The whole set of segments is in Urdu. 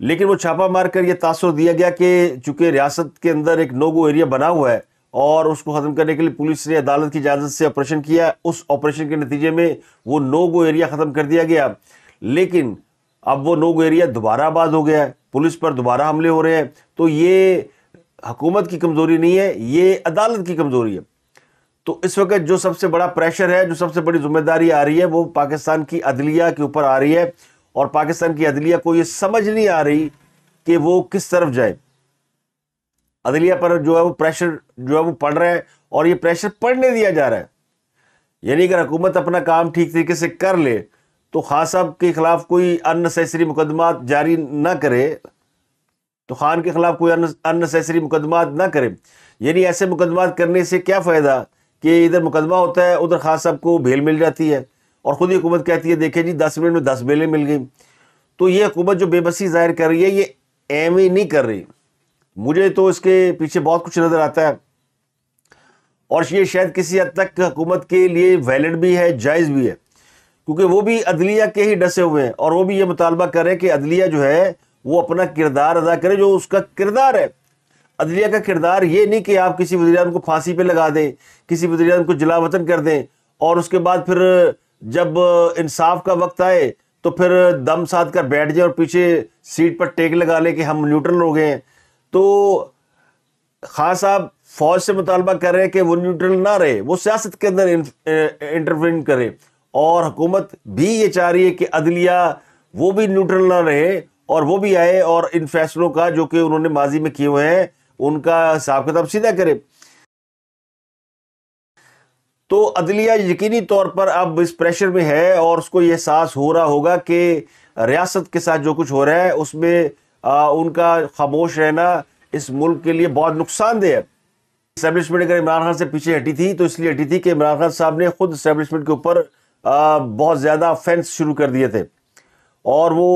لیکن وہ چھاپا مار کر یہ تاثر دیا گیا کہ چونکہ ریاست کے اندر ایک نو گو ایریا بنا ہوا ہے اور اس کو ختم کرنے کے لیے پولیس نے عدالت کی اجازت سے آپریشن کیا، اس آپریشن کے نتیجے میں وہ نو گو ایریا ختم کر دیا گیا، لیکن اب وہ نو گو ایریا دوبارہ آباد ہو گیا ہے، پولیس پر دوبارہ حملے ہو رہے ہیں۔ تو یہ حکومت کی کمزوری نہیں ہے، یہ عدالت کی کمزوری ہے۔ تو اس وقت جو سب سے بڑا پریشر ہے، جو سب سے بڑی ذمہ داری آ رہی ہے، وہ پاکستان کی عدلیہ کے اوپر آ رہی ہے، اور پاکستان کی عدلیہ کو یہ سمجھ نہیں آ رہی کہ وہ کس طرف جائے۔ عدلیہ پر جو ہے وہ پریشر جو ہے وہ پڑ رہا ہے، اور یہ پریشر پڑنے دیا جا رہا ہے۔ یعنی اگر حکومت اپنا کام ٹھیک طریقے سے کر لے تو خان صاحب کے خلاف کوئی اننیسیسری مقدمات جاری نہ کرے، تو خان کے خلاف کوئی اننیسیسری مقدمات نہ کرے۔ یعنی ایسے مقدمات کرنے سے کیا فائدہ کہ ادھر مقدمہ ہوتا ہے، ادھر خان صاحب کو بیل مل جاتی ہے، اور خود ہی حکومت کہتی ہے دیکھیں جی 10 منٹ میں 10 بیلیں مل گئی۔ تو یہ حکومت جو بے بسی ظاہر کر رہی ہے، یہ ایم ہی نہیں کر رہی۔ مجھے تو اس کے پیچھے بہت کچھ نظر آتا ہے، اور یہ شاید کسی حد تک حکومت کے لیے ویلڈ بھی ہے، جائز بھی ہے، کیونکہ وہ بھی عدلیہ کے ہی ڈسے ہوئے ہیں، اور وہ بھی یہ مطالبہ کر رہے ہیں کہ عدلیہ جو ہے وہ اپنا کردار ادا کرے جو اس کا کردار ہے۔ عدلیہ کا کردار یہ نہیں کہ آپ کسی وزیر اعظم کو پھانسی پہ لگا دیں، کسی وزیر اعظم کو جلا وطن کر دیں، اور اس کے بعد پھر جب انصاف کا وقت آئے تو پھر دم ساتھ کر بیٹھ جائیں اور پیچھے سیٹ پر ٹیک لگا لیں کہ ہم نیوٹرل ہو گئے ہیں۔ تو خان صاحب فوج سے مطالبہ کر رہے ہیں کہ وہ نیوٹرل نہ رہے، وہ سیاست کے اندر انٹرفیئر کرے، اور حکومت بھی یہ چاہ رہی ہے کہ عدلیہ وہ بھی نیوٹرل نہ رہے، اور وہ بھی آئے اور ان فیصلوں کا جو کہ انہوں نے ماضی میں کیے ہوئے ہیں ان کا حساب کتاب سیدھا کرے۔ تو عدلیہ یقینی طور پر اب اس پریشر میں ہے، اور اس کو یہ احساس ہو رہا ہوگا کہ ریاست کے ساتھ جو کچھ ہو رہا ہے اس میں ان کا خاموش رہنا اس ملک کے لیے بہت نقصان دہ ہے۔ اسٹیبلشمنٹ اگر عمران خان سے پیچھے ہٹی تھی تو اس لیے ہٹی تھی کہ عمران خان صاحب نے خود اسٹیبلشمنٹ کے اوپر بہت زیادہ فینس شروع کر دیے تھے، اور وہ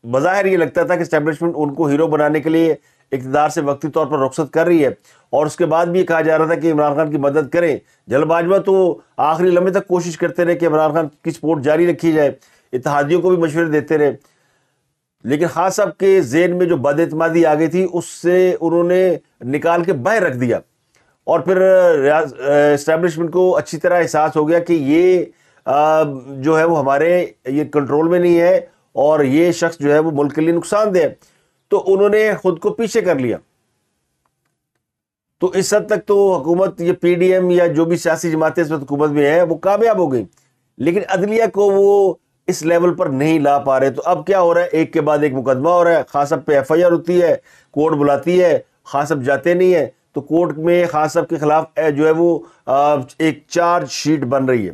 بظاہر یہ لگتا تھا کہ اسٹیبلشمنٹ ان کو ہیرو بنانے کے لیے اقتدار سے وقتی طور پر رخصت کر رہی ہے، اور اس کے بعد بھی یہ کہا جا رہا تھا کہ عمران خان کی مدد کریں۔ جل باجوہ تو آخری لمحے تک کوشش کرتے رہے کہ عمران خان کی سپورٹ جاری رکھی جائے، اتحادیوں کو بھی مشورے دیتے رہے، لیکن خان صاحب کے ذہن میں جو بد اعتمادی آ گئی تھی اس سے انہوں نے نکال کے باہر رکھ دیا، اور پھر اسٹیبلشمنٹ کو اچھی طرح احساس ہو گیا کہ یہ جو ہے وہ ہمارے یہ کنٹرول میں نہیں ہے، اور یہ شخص جو ہے وہ ملک کے لیے نقصان دہ ہے، تو انہوں نے خود کو پیچھے کر لیا۔ تو اس حد تک تو حکومت، یہ پی ڈی ایم یا جو بھی سیاسی جماعتیں اس وقت حکومت میں ہیں، وہ کامیاب ہو گئی، لیکن عدلیہ کو وہ اس لیول پر نہیں لا پا رہے۔ تو اب کیا ہو رہا ہے، ایک کے بعد ایک مقدمہ ہو رہا ہے، خان صاحب پہ ایف آئی آر ہوتی ہے، کورٹ بلاتی ہے، خان صاحب جاتے نہیں ہیں، تو کورٹ میں خان صاحب کے خلاف جو ہے وہ ایک چارج شیٹ بن رہی ہے،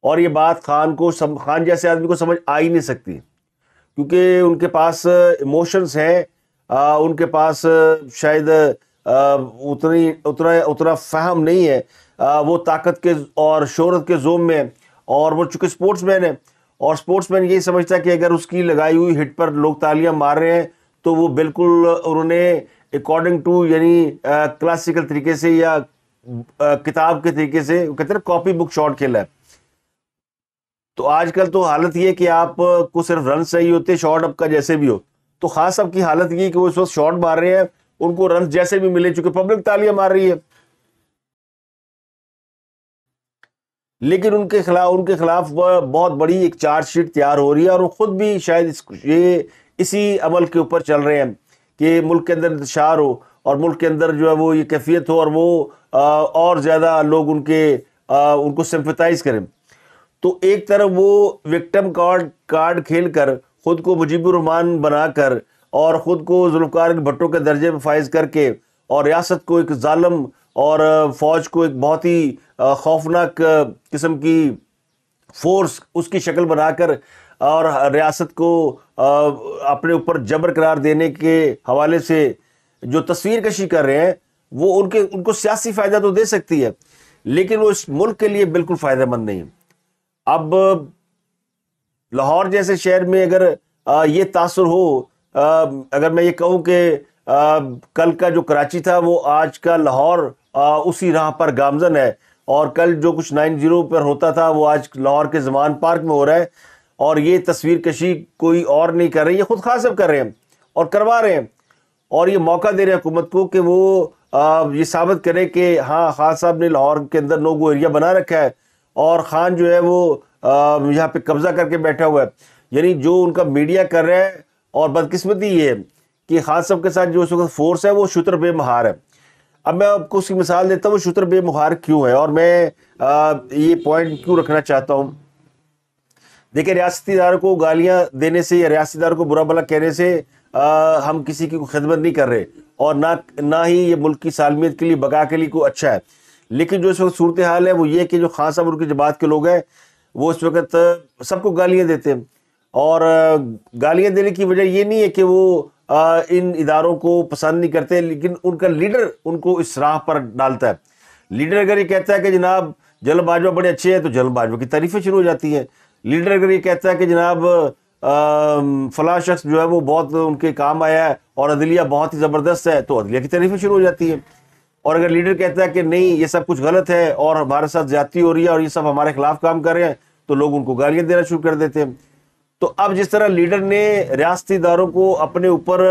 اور یہ بات خان جیسے آدمی کو سمجھ آ ہی نہیں سکتی، کیونکہ ان کے پاس ایموشنز ہیں، ان کے پاس شاید اتنا فہم نہیں ہے، وہ طاقت کے اور شہرت کے زوم میں، اور وہ چونکہ سپورٹس مین ہے، اور سپورٹس مین یہی سمجھتا ہے کہ اگر اس کی لگائی ہوئی ہٹ پر لوگ تالیاں مار رہے ہیں تو وہ بالکل انہوں نے اکارڈنگ ٹو، یعنی کلاسیکل طریقے سے یا کتاب کے طریقے سے، کہتے ہیں کاپی بک شاٹ کھیلا ہے۔ تو آج کل تو حالت یہ ہے کہ آپ کو صرف رن صحیح ہوتے، شاٹ آپ کا جیسے بھی ہو، تو خان صاحب کی حالت یہ کہ وہ اس وقت شاٹ مار رہے ہیں، ان کو رنز جیسے بھی ملے چونکہ پبلک تالیاں مار رہی ہے، لیکن ان کے خلاف بہت بڑی ایک چارج شیٹ تیار ہو رہی ہے، اور وہ خود بھی شاید یہ اسی عمل کے اوپر چل رہے ہیں کہ ملک کے اندر انتشار ہو، اور ملک کے اندر جو ہے وہ یہ کیفیت ہو، اور وہ اور زیادہ لوگ ان کو سمپتھائز کریں۔ تو ایک طرف وہ وکٹم کارڈ کھیل کر، خود کو مجیب الرحمان بنا کر، اور خود کو ذوالفقار بھٹو کے درجے میں فائز کر کے، اور ریاست کو ایک ظالم اور فوج کو ایک بہت ہی خوفناک قسم کی فورس اس کی شکل بنا کر، اور ریاست کو اپنے اوپر جبر قرار دینے کے حوالے سے جو تصویر کشی کر رہے ہیں، وہ ان کو سیاسی فائدہ تو دے سکتی ہے، لیکن وہ اس ملک کے لیے بالکل فائدہ مند نہیں۔ اب لاہور جیسے شہر میں اگر یہ تاثر ہو، اگر میں یہ کہوں کہ کل کا جو کراچی تھا وہ آج کا لاہور اسی راہ پر گامزن ہے، اور کل جو کچھ 90 پر ہوتا تھا وہ آج لاہور کے زمان پارک میں ہو رہا ہے، اور یہ تصویر کشی کوئی اور نہیں کر رہے، یہ خود خان صاحب کر رہے ہیں اور کروا رہے ہیں، اور یہ موقع دے رہے ہیں حکومت کو کہ وہ یہ ثابت کرے کہ ہاں خان صاحب نے لاہور کے اندر نو گو ایریا بنا رکھا ہے اور خان جو ہے وہ یہاں پہ قبضہ کر کے بیٹھا ہوا ہے. یعنی جو ان کا میڈیا کر رہا ہے، اور بدقسمتی یہ ہے کہ خان صاحب کے ساتھ جو اس وقت فورس ہے وہ شتر بے مہار ہے. اب میں آپ کو اس کی مثال دیتا ہوں وہ شتر بے مہار کیوں ہے، اور میں یہ پوائنٹ کیوں رکھنا چاہتا ہوں. دیکھیں، ریاستی اداروں کو گالیاں دینے سے یا ریاستی اداروں کو برا بھلا کہنے سے ہم کسی کی خدمت نہیں کر رہے، اور نہ ہی یہ ملک کی سالمیت کے لیے بقا کے لیے کوئی اچھا ہے. لیکن جو اس وقت صورتحال ہے وہ یہ کہ جو خان صاحب ان کی جماعت کے لوگ ہیں وہ اس وقت سب کو گالیاں دیتے ہیں، اور گالیاں دینے کی وجہ یہ نہیں ہے کہ وہ ان اداروں کو پسند نہیں کرتے، لیکن ان کا لیڈر ان کو اس راہ پر ڈالتا ہے. لیڈر اگر یہ کہتا ہے کہ جناب جلال باجوہ بڑے اچھے ہیں تو جلال باجوہ کی تعریفیں شروع ہو جاتی ہیں. لیڈر اگر یہ کہتا ہے کہ جناب فلاں شخص جو ہے وہ بہت ان کے کام آیا ہے اور عدلیہ بہت ہی زبردست ہے تو عدلیہ کی تعریفیں شروع ہو جاتی ہیں. اور اگر لیڈر کہتا ہے کہ نہیں یہ سب کچھ غلط ہے اور ہمارے ساتھ زیادتی ہو رہی ہے اور یہ سب ہمارے خلاف کام کر رہے ہیں تو لوگ ان کو گالیاں دینا شروع کر دیتے ہیں. تو اب جس طرح لیڈر نے ریاستی اداروں کو اپنے اوپر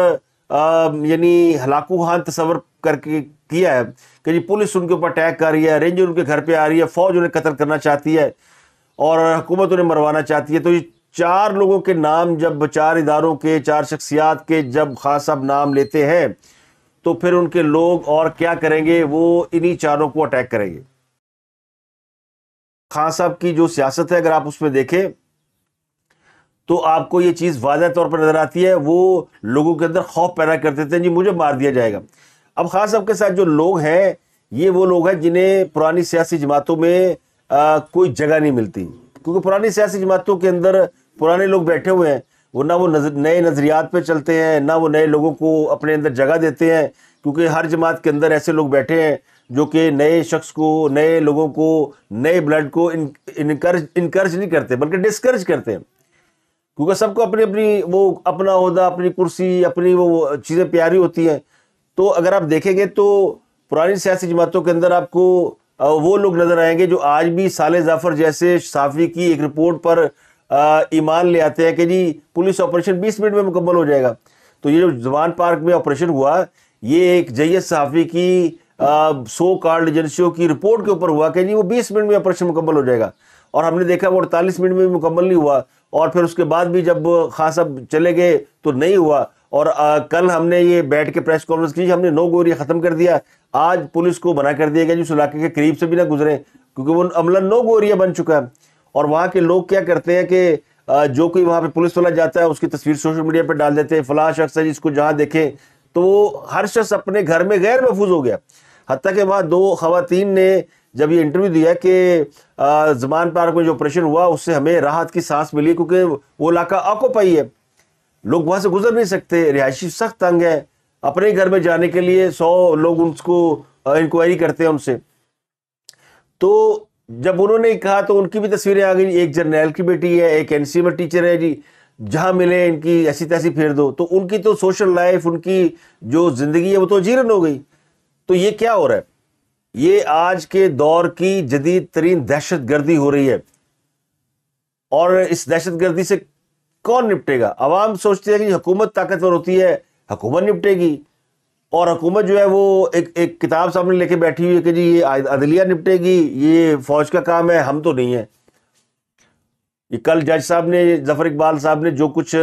یعنی ہلاکو خان تصور کر کے کیا ہے کہ جی پولیس ان کے اوپر اٹیک کر رہی ہے، رینجر ان کے گھر پہ آ رہی ہے، فوج انہیں قتل کرنا چاہتی ہے اور حکومت انہیں مروانا چاہتی ہے، تو یہ 4 لوگوں کے نام جب 4 اداروں کے 4 شخصیات کے جب خان صاحب نام لیتے ہیں تو پھر ان کے لوگ اور کیا کریں گے، وہ انہی 4 کو اٹیک کریں گے. خان صاحب کی جو سیاست ہے اگر آپ اس میں دیکھیں تو آپ کو یہ چیز واضح طور پر نظر آتی ہے، وہ لوگوں کے اندر خوف پیدا کر دیتے ہیں جی مجھے مار دیا جائے گا. اب خان صاحب کے ساتھ جو لوگ ہیں یہ وہ لوگ ہیں جنہیں پرانی سیاسی جماعتوں میں کوئی جگہ نہیں ملتی، کیونکہ پرانی سیاسی جماعتوں کے اندر پرانے لوگ بیٹھے ہوئے ہیں، وہ نہ وہ نئے نظریات پہ چلتے ہیں نہ وہ نئے لوگوں کو اپنے اندر جگہ دیتے ہیں، کیونکہ ہر جماعت کے اندر ایسے لوگ بیٹھے ہیں جو کہ نئے شخص کو، نئے لوگوں کو، نئے بلڈ کو انکرج نہیں کرتے بلکہ ڈسکرج کرتے ہیں، کیونکہ سب کو اپنی اپنی وہ اپنا عہدہ، اپنی کرسی، اپنی وہ چیزیں پیاری ہوتی ہیں. تو اگر آپ دیکھیں گے تو پرانی سیاسی جماعتوں کے اندر آپ کو وہ لوگ نظر آئیں گے جو آج بھی صالح جعفر جیسے صحافی کی ایک رپورٹ پر ایمان لے آتے ہیں کہ جی پولیس آپریشن 20 منٹ میں مکمل ہو جائے گا. تو یہ جو زمان پارک میں آپریشن ہوا یہ ایک جید صحافی کی سو کالڈ ایجنسیوں کی رپورٹ کے اوپر ہوا کہ جی وہ 20 منٹ میں آپریشن مکمل ہو جائے گا، اور ہم نے دیکھا وہ 48 منٹ میں بھی مکمل نہیں ہوا، اور پھر اس کے بعد بھی جب خان صاحب چلے گئے تو نہیں ہوا. اور کل ہم نے یہ بیٹھ کے پریس کانفرنس کی، ہم نے 9 گو ایریا ختم کر دیا. آج پولیس کو منع کر دیا گیا جی اس علاقے کے قریب سے بھی نہ گزریں، کیونکہ وہ عملاً 9 گو ایریا بن چکا ہے. اور وہاں کے لوگ کیا کرتے ہیں کہ جو کوئی وہاں پہ پولیس والا جاتا ہے اس کی تصویر سوشل میڈیا پہ ڈال دیتے ہیں، فلاں شخص ہے جس کو جہاں دیکھیں، تو ہر شخص اپنے گھر میں غیر محفوظ ہو گیا. حتیٰ کہ وہاں 2 خواتین نے جب یہ انٹرویو دیا کہ زمان پارک میں جو آپریشن ہوا اس سے ہمیں راحت کی سانس ملی، کیونکہ وہ علاقہ آکوپائی ہے، لوگ وہاں سے گزر نہیں سکتے، رہائشی سخت تنگ ہے، اپنے گھر میں جانے کے لیے 100 لوگ ان کو انکوائری کرتے ہیں ان سے. تو جب انہوں نے کہا تو ان کی بھی تصویریں آ گئی، ایک جرنیل کی بیٹی ہے، ایک این سی میں ٹیچر ہے جی، جہاں ملے ان کی ایسی تیسی پھیر دو. تو ان کی تو سوشل لائف، ان کی جو زندگی ہے وہ تو جیرن ہو گئی. تو یہ کیا ہو رہا ہے؟ یہ آج کے دور کی جدید ترین دہشت گردی ہو رہی ہے، اور اس دہشت گردی سے کون نپٹے گا؟ عوام سوچتی ہے کہ حکومت طاقتور ہوتی ہے، حکومت نپٹے گی، اور حکومت جو ہے وہ ایک کتاب سامنے لے کے بیٹھی ہوئی ہے کہ جی یہ عدلیہ نپٹے گی، یہ فوج کا کام ہے، ہم تو نہیں ہیں. یہ کل جج صاحب نے، ظفر اقبال صاحب نے جو کچھ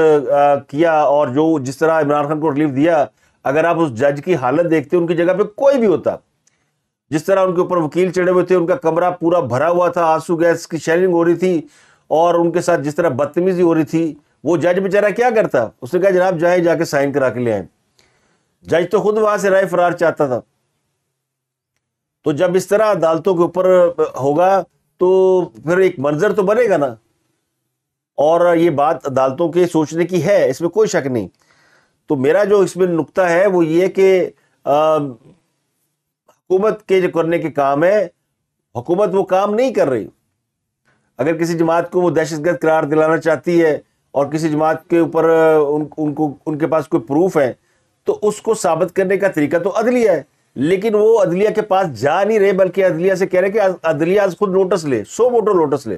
کیا اور جو جس طرح عمران خان کو ریلیف دیا، اگر آپ اس جج کی حالت دیکھتے ان کی جگہ پہ کوئی بھی ہوتا، جس طرح ان کے اوپر وکیل چڑھے ہوئے تھے، ان کا کمرہ پورا بھرا ہوا تھا، آنسو گیس کی شیلنگ ہو رہی تھی اور ان کے ساتھ جس طرح بدتمیزی ہو رہی تھی، وہ جج بیچارہ کیا کرتا؟ اس نے کہا جناب جائیں جا کے سائن کرا کے لے آئیں. جج تو خود وہاں سے رائے فرار چاہتا تھا. تو جب اس طرح عدالتوں کے اوپر ہوگا تو پھر ایک منظر تو بنے گا نا، اور یہ بات عدالتوں کے سوچنے کی ہے، اس میں کوئی شک نہیں. تو میرا جو اس میں نقطہ ہے وہ یہ کہ حکومت کے جو کرنے کے کام ہے، حکومت وہ کام نہیں کر رہی. اگر کسی جماعت کو وہ دہشت گرد قرار دلانا چاہتی ہے اور کسی جماعت کے اوپر ان کے پاس کوئی پروف ہے تو اس کو ثابت کرنے کا طریقہ تو عدلیہ ہے، لیکن وہ عدلیہ کے پاس جا نہیں رہے، بلکہ عدلیہ سے کہہ رہے کہ عدلیہ خود نوٹس لے، 100 ووٹر نوٹس لے.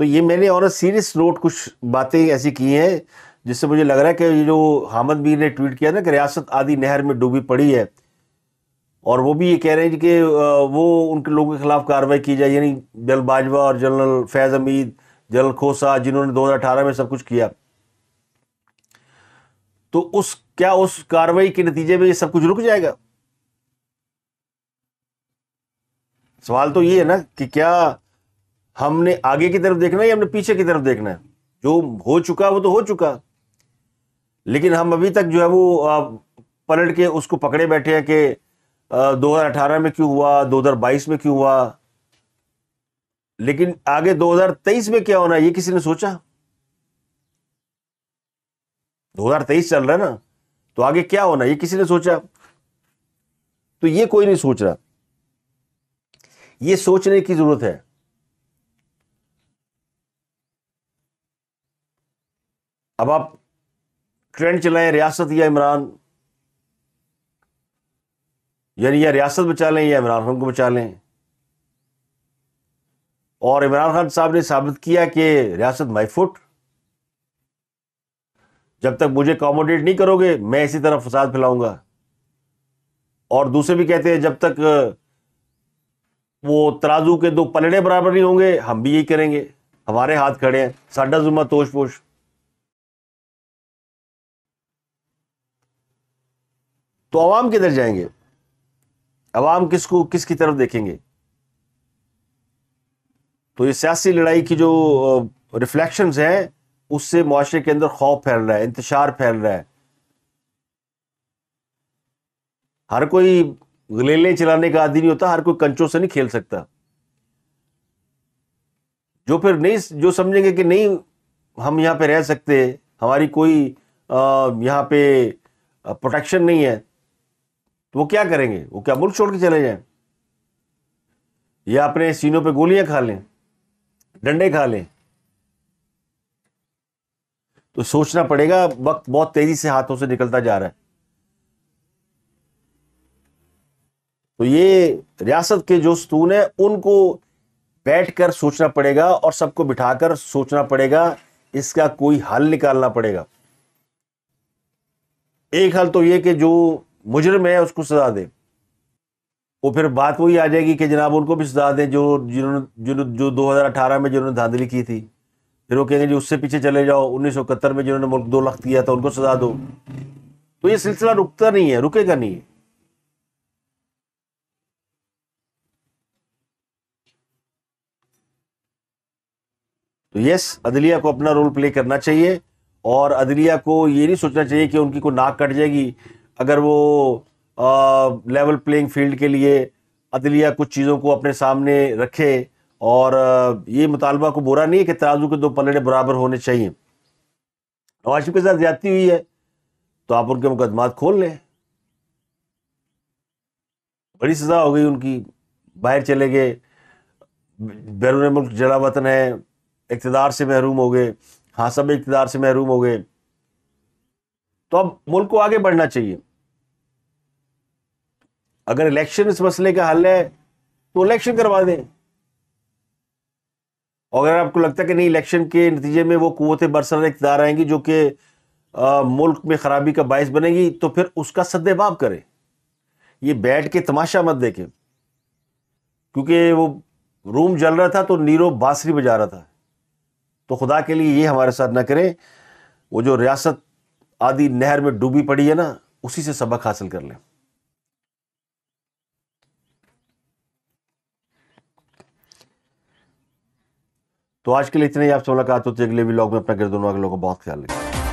تو یہ میں نے اور سیریس نوٹ کچھ باتیں ایسی کی ہیں جس سے مجھے لگ رہا ہے کہ یہ جو حامد میر نے ٹویٹ کیا نا کہ ریاست آدھی نہر میں ڈوبی پڑی ہے، اور وہ بھی یہ کہہ رہے ہیں کہ وہ ان کے لوگوں کے خلاف کارروائی کی جائے، یعنی جنرل باجوہ اور جنرل فیض حمید، جنرل کھوسا، جنہوں نے 2018 میں سب کچھ کیا. تو اس کارروائی کے نتیجے میں یہ سب کچھ رک جائے گا؟ سوال تو یہ ہے نا کہ کیا ہم نے آگے کی طرف دیکھنا ہے یا ہم نے پیچھے کی طرف دیکھنا ہے؟ جو ہو چکا وہ تو ہو چکا، لیکن ہم ابھی تک جو ہے وہ پلٹ کے اس کو پکڑے بیٹھے ہیں کہ 2018 میں کیوں ہوا، 2022 میں کیوں ہوا، لیکن آگے 2023 میں کیا ہونا ہے یہ کسی نے سوچا؟ 2023 چل رہا ہے نا، تو آگے کیا ہونا ہے یہ کسی نے سوچا؟ تو یہ کوئی نہیں سوچ رہا. یہ سوچنے کی ضرورت ہے. اب آپ ٹرینڈ چلائیں ریاست یا عمران، یعنی یا ریاست بچا لیں یا عمران خان کو بچا لیں. اور عمران خان صاحب نے ثابت کیا کہ ریاست مائی فٹ، جب تک مجھے اکوموڈیٹ نہیں کرو گے میں اسی طرح فساد پھیلاؤں گا. اور دوسرے بھی کہتے ہیں جب تک وہ ترازو کے دو پلڑے برابر نہیں ہوں گے ہم بھی یہی کریں گے، ہمارے ہاتھ کھڑے ہیں، ساڈا ذمہ توش پوش. تو عوام کدھر جائیں گے؟ عوام کس کی طرف دیکھیں گے؟ تو یہ سیاسی لڑائی کی جو ریفلیکشنز ہیں اس سے معاشرے کے اندر خوف پھیل رہا ہے، انتشار پھیل رہا ہے. ہر کوئی گلیلے چلانے کا عادی نہیں ہوتا، ہر کوئی کنچوں سے نہیں کھیل سکتا. جو پھر نہیں، جو سمجھیں گے کہ نہیں ہم یہاں پہ رہ سکتے، ہماری کوئی یہاں پہ پروٹیکشن نہیں ہے، تو وہ کیا کریں گے؟ وہ کیا ملک چھوڑ کے چلے جائیں یا اپنے سینوں پہ گولیاں کھا لیں، ڈنڈے کھا لیں؟ تو سوچنا پڑے گا. وقت بہت تیزی سے ہاتھوں سے نکلتا جا رہا ہے. تو یہ ریاست کے جو ستون ہیں ان کو بیٹھ کر سوچنا پڑے گا اور سب کو بٹھا کر سوچنا پڑے گا، اس کا کوئی حل نکالنا پڑے گا. ایک حل تو یہ کہ جو مجرم ہے اس کو سزا دے. وہ پھر بات وہی آ جائے گی کہ جناب ان کو بھی سزا دیں جو 2018 میں جنہوں نے دھاندلی کی تھی. پھر وہ کہیں گے جی اس سے پیچھے چلے جاؤ، 1971 میں جنہوں نے ملک 2 لاکھ کیا تھا ان کو سزا دو. تو یہ سلسلہ رکتا نہیں ہے، رکے گا نہیں. تو یس، عدلیہ کو اپنا رول پلے کرنا چاہیے، اور عدلیہ کو یہ نہیں سوچنا چاہیے کہ ان کی کوئی ناک کٹ جائے گی اگر وہ لیول پلینگ فیلڈ کے لیے عدلیہ کچھ چیزوں کو اپنے سامنے رکھے. اور یہ مطالبہ کو برا نہیں ہے کہ ترازو کے 2 پلڑے برابر ہونے چاہیے. نواز شریف کے ساتھ زیادتی ہوئی ہے تو آپ ان کے مقدمات کھول لیں، بڑی سزا ہو گئی ان کی، باہر چلے گئے، بیرون ملک جلا وطن ہے، اقتدار سے محروم ہو گئے، ہاں سب اقتدار سے محروم ہو گئے. تو اب ملک کو آگے بڑھنا چاہیے. اگر الیکشن اس مسئلے کا حل ہے تو الیکشن کروا دیں، اور اگر آپ کو لگتا ہے کہ نہیں الیکشن کے نتیجے میں وہ قوتیں برسر اقتدار آئیں گی جو کہ ملک میں خرابی کا باعث بنے گی، تو پھر اس کا سد باب کریں. یہ بیٹھ کے تماشا مت دیکھیں، کیونکہ وہ روم جل رہا تھا تو نیرو بانسری بجا رہا تھا. تو خدا کے لیے یہ ہمارے ساتھ نہ کریں. وہ جو ریاست آدھی نہر میں ڈوبی پڑی ہے نا، اسی سے سبق حاصل کر لیں. تو آج کے لیے اتنے ہی. آپ سے ملاقات ہوتی ہے اگلے ولاگ میں. اپنا گردوں کا لوگوں کو بہت خیال رکھیں.